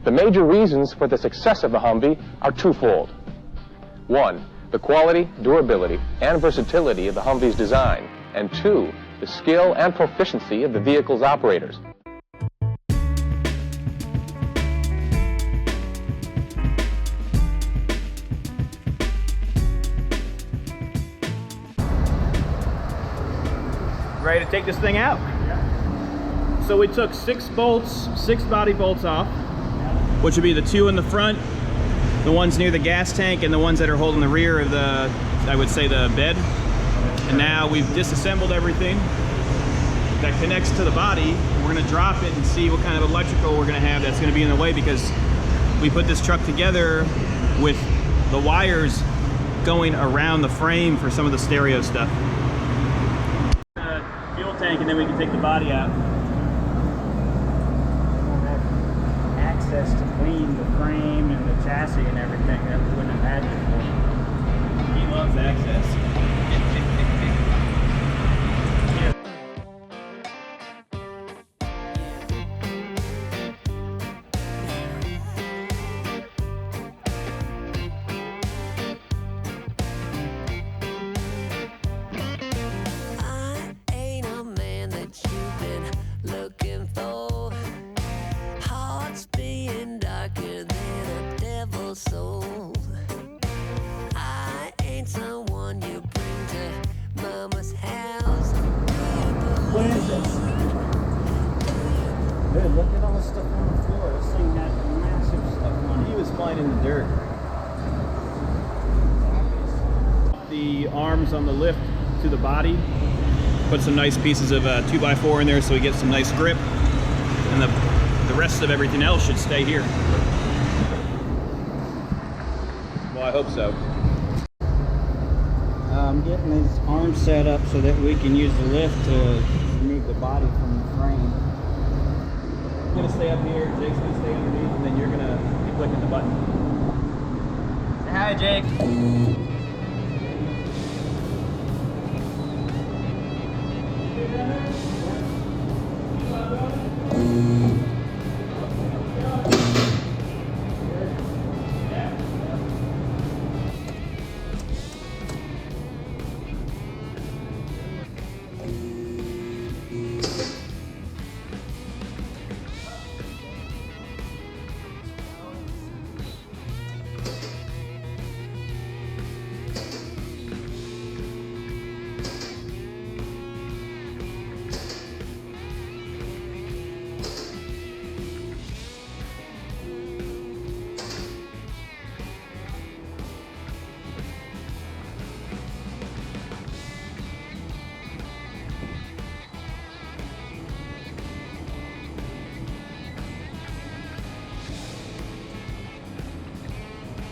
The major reasons for the success of the Humvee are twofold. One, the quality, durability, and versatility of the Humvee's design. And two, the skill and proficiency of the vehicle's operators. Ready to take this thing out? Yeah. So we took 6 bolts, 6 body bolts off, which would be the 2 in the front, the ones near the gas tank, and the ones that are holding the rear of the, I would say, the bed. And now we've disassembled everything that connects to the body. We're gonna drop it and see what kind of electrical we're gonna have that's gonna be in the way, because we put this truck together with the wires going around the frame for some of the stereo stuff. Fuel tank, and then we can take the body out. We'll have access to clean the frame and the chassis and everything that we wouldn't have had before. He loves access. Soul. I ain't someone you bring to mama's house. What is this? Dude, look at all the stuff on the floor. This thing got massive stuff on it. He was flying in the dirt. The arms on the lift to the body. Put some nice pieces of 2x4 in there so we get some nice grip. And the rest of everything else should stay here. Well, I hope so. I'm getting these arms set up so that we can use the lift to remove the body from the frame. I'm gonna stay up here, Jake's gonna stay underneath, and then you're gonna be clicking the button. Say hi, Jake.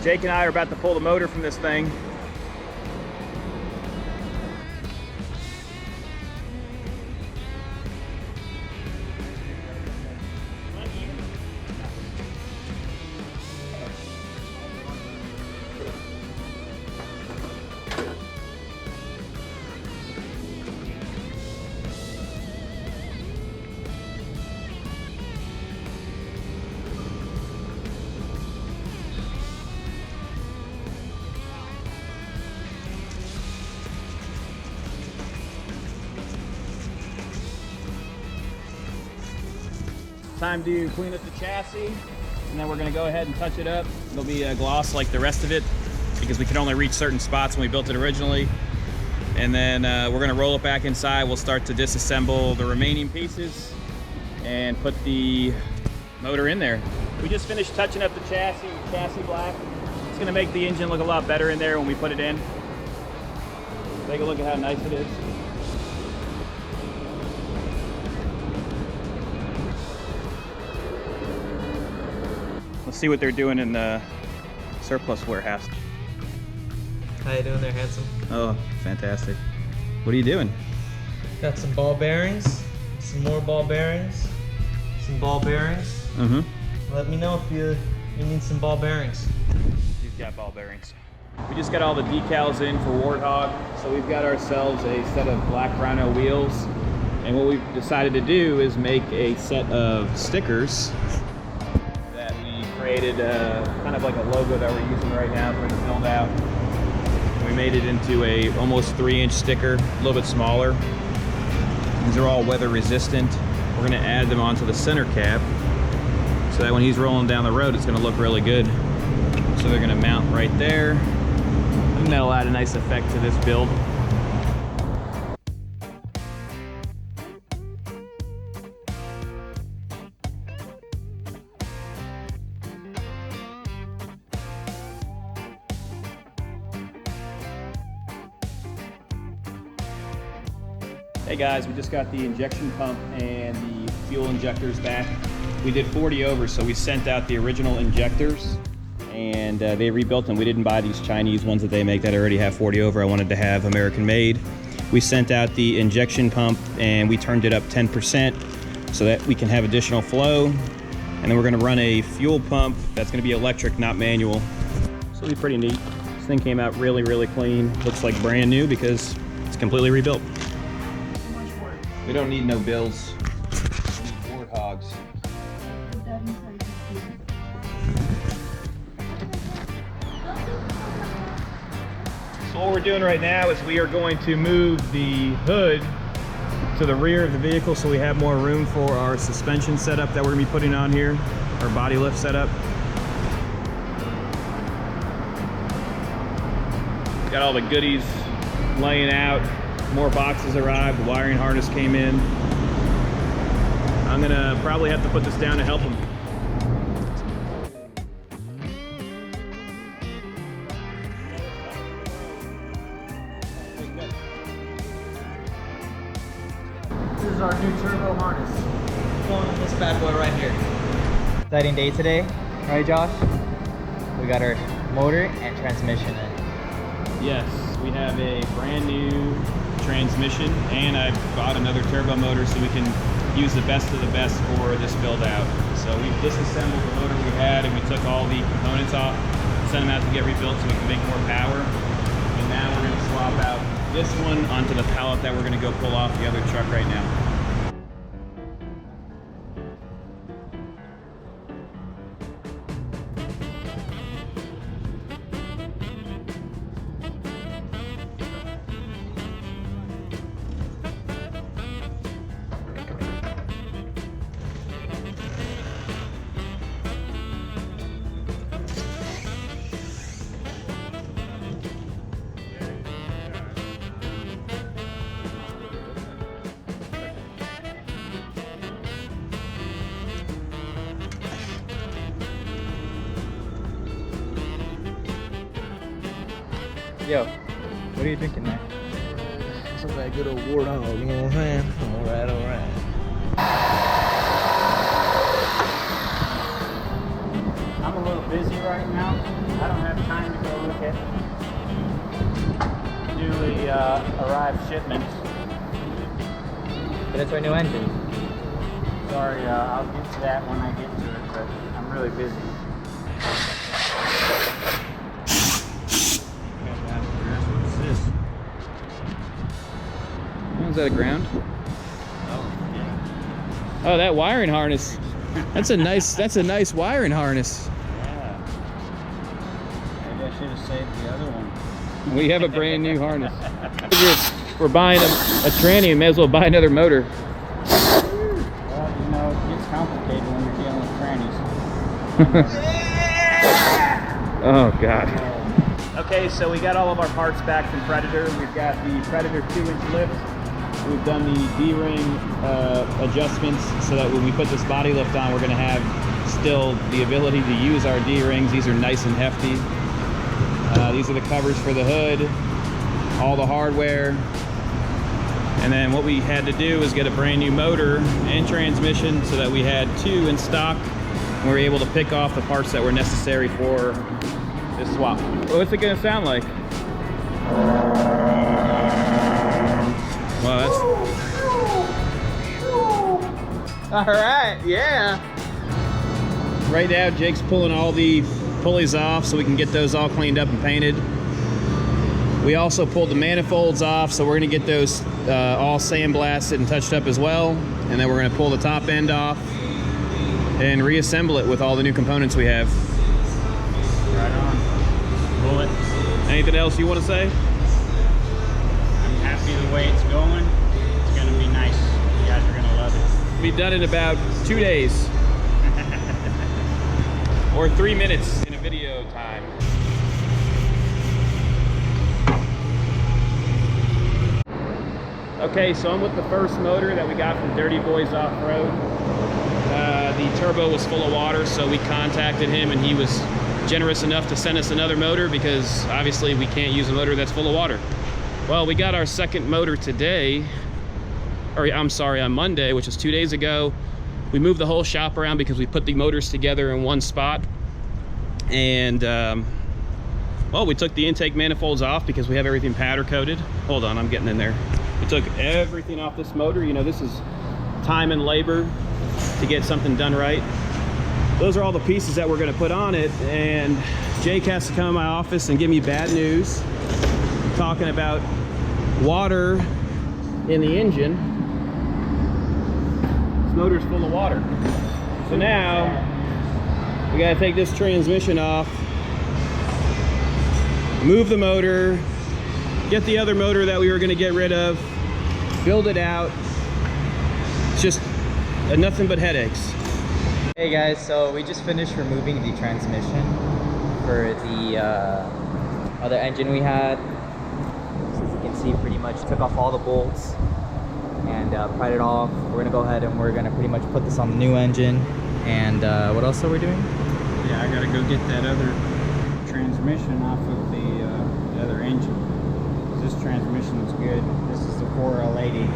Jake and I are about to pull the motor from this thing. Time to clean up the chassis, and then we're going to go ahead and touch it up. It'll be a gloss like the rest of it, because we could only reach certain spots when we built it originally. And then we're going to roll it back inside. We'll start to disassemble the remaining pieces and put the motor in there. We just finished touching up the chassis black. It's going to make the engine look a lot better in there when we put it in. Take a look at how nice it is. Let's see what they're doing in the surplus warehouse. How you doing there, handsome? Oh, fantastic. What are you doing? Got some ball bearings, some more ball bearings, some ball bearings. Mm-hmm. Let me know if you need some ball bearings. You've got ball bearings. We just got all the decals in for Warthog, so we've got ourselves a set of black rhino wheels. And what we've decided to do is make a set of stickers that we created kind of like a logo that we're using right now for the build out. We made it into a almost 3-inch sticker, a little bit smaller. These are all weather resistant. We're gonna add them onto the center cap so that when he's rolling down the road, it's gonna look really good. So they're gonna mount right there. I think that'll add a nice effect to this build. Hey guys, we just got the injection pump and the fuel injectors back. We did 40 over, so we sent out the original injectors and they rebuilt them. We didn't buy these Chinese ones that they make that already have 40 over. I wanted to have American made. We sent out the injection pump and we turned it up 10% so that we can have additional flow. And then we're gonna run a fuel pump that's gonna be electric, not manual. So it'll be pretty neat. This thing came out really, really clean. Looks like brand new because it's completely rebuilt. We don't need no bills. We need Warthogs. So what we're doing right now is we are going to move the hood to the rear of the vehicle so we have more room for our suspension setup that we're gonna be putting on here, our body lift setup. Got all the goodies laying out. More boxes arrived, the wiring harness came in. I'm gonna probably have to put this down to help him. This is our new turbo harness. Going on this bad boy right here. Exciting day today, right Josh? We got our motor and transmission in. Yes, we have a brand new transmission and I bought another turbo motor so we can use the best of the best for this build out. So we disassembled the motor we had and we took all the components off, sent them out to get rebuilt so we can make more power. And now we're going to swap out this one onto the pallet that we're going to go pull off the other truck right now. Yo, what are you drinking there? Some of that good old Warthog, you know what I'm saying? Alright, alright. I'm a little busy right now. I don't have time to go look at newly arrived shipments. But it's our new engine. Sorry, I'll get to that when I get to it, but I'm really busy. Is that a ground? Oh, that wiring harness. That's a nice wiring harness. Yeah. Maybe I should have saved the other one. We have a brand new harness. We're buying a tranny and may as well buy another motor. Well, you know, it gets complicated when you're dealing with trannies. Oh God. Okay, so we got all of our parts back from Predator. We've got the Predator 2-inch lift. We've done the D-ring adjustments so that when we put this body lift on, we're going to have still the ability to use our D-rings. These are nice and hefty. These are the covers for the hood, all the hardware. And then what we had to do was get a brand new motor and transmission so that we had two in stock. And we were able to pick off the parts that were necessary for this swap. What's it going to sound like? Wow, that's... All right, yeah. Right now, Jake's pulling all the pulleys off so we can get those all cleaned up and painted. We also pulled the manifolds off, so we're gonna get those all sandblasted and touched up as well. And then we're gonna pull the top end off. and reassemble it with all the new components we have. Right on. Bullet. Anything else you want to say? I'm happy the way it's going. It's gonna be nice. You guys are gonna love it. We've done it in about 2 days. Or 3 minutes in a video time. Okay, so I'm with the first motor that we got from Dirty Boys Off-Road. The turbo was full of water, so we contacted him and he was generous enough to send us another motor because obviously we can't use a motor that's full of water. Well, we got our second motor today, or I'm sorry, on Monday, which was 2 days ago. We moved the whole shop around because we put the motors together in one spot. And, well, we took the intake manifolds off because we have everything powder coated. Hold on, I'm getting in there. We took everything off this motor. You know, this is time and labor to get something done right. Those are all the pieces that we're gonna put on it, and Jake has to come to my office and give me bad news, talking about water in the engine. This motor's full of water. So now, we gotta take this transmission off, move the motor, get the other motor that we were gonna get rid of, build it out. It's just nothing but headaches. Hey guys, so we just finished removing the transmission for the other engine we had. So as you can see, pretty much took off all the bolts and pried it off. We're gonna go ahead and we're gonna pretty much put this on the new engine. And what else are we doing? Yeah, I gotta go get that other transmission off of the other engine. This transmission is good. This is the 4L80.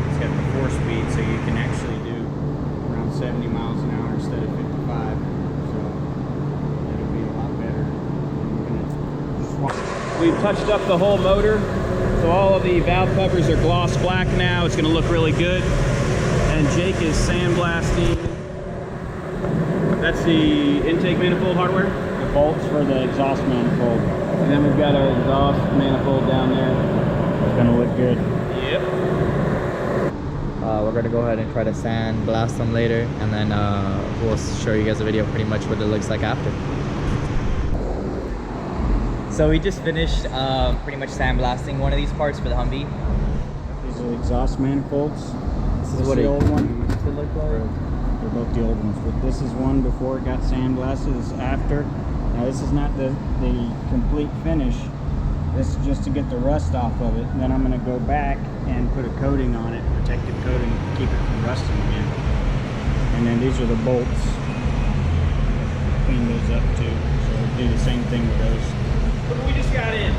It's got the 4-speed, so you can actually do around 70 miles an hour instead of 55. So it'll be a lot better. We've touched up the whole motor, so all of the valve covers are gloss black now. It's going to look really good. And Jake is sandblasting. That's the intake manifold hardware. The bolts for the exhaust manifold. And then we've got our exhaust manifold down there. It's gonna look good. Yep. We're gonna go ahead and try to sand blast them later, and then we'll show you guys a video pretty much what it looks like after. So we just finished pretty much sandblasting one of these parts for the Humvee. These are the exhaust manifolds. This is what the it old one used to look like. They're both the old ones, but this is one before it got sandblasted. This is after. Now this is not the complete finish. This is just to get the rust off of it. Then I'm going to go back and put a coating on it, protective coating, to keep it from rusting again. And then these are the bolts. Clean those up too. So we'll do the same thing with those. Look what we just got in.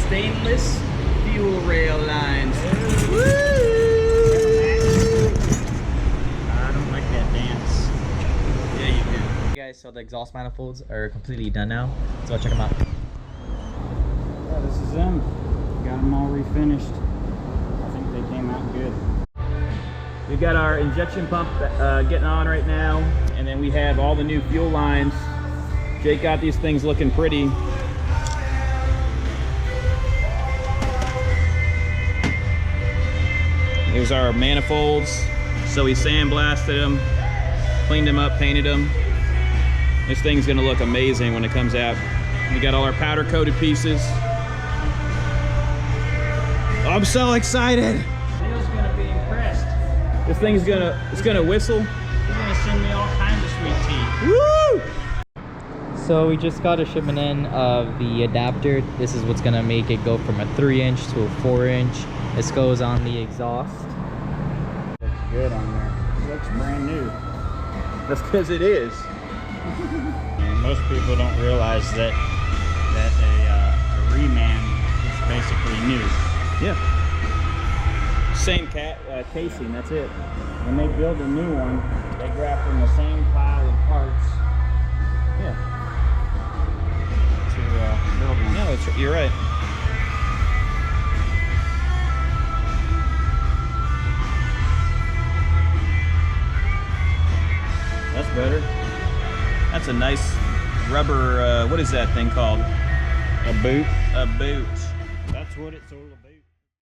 Stainless fuel rail lines. I don't like that dance. Yeah, you do. Okay guys, so the exhaust manifolds are completely done now. So check them out. Yeah, this is them. Got them all refinished. I think they came out good. We've got our injection pump getting on right now, and then we have all the new fuel lines. Jake got these things looking pretty. Here's our manifolds. So we sandblasted them, cleaned them up, painted them. This thing's gonna look amazing when it comes out. We got all our powder coated pieces. I'm so excited. Neil's gonna be impressed. This thing's gonna whistle. He's gonna send me all kinds of sweet tea. Woo! So we just got a shipment in of the adapter. This is what's gonna make it go from a 3-inch to a 4-inch. This goes on the exhaust. Looks good on there. It looks brand new. That's because it is. And most people don't realize that a reman is basically new. Yeah. Same casing, that's it. When they build a new one, they grab from the same pile of parts. Yeah. To build one. No, you're right. That's better. That's a nice rubber, what is that thing called? A boot. A boot. That's what it's all about.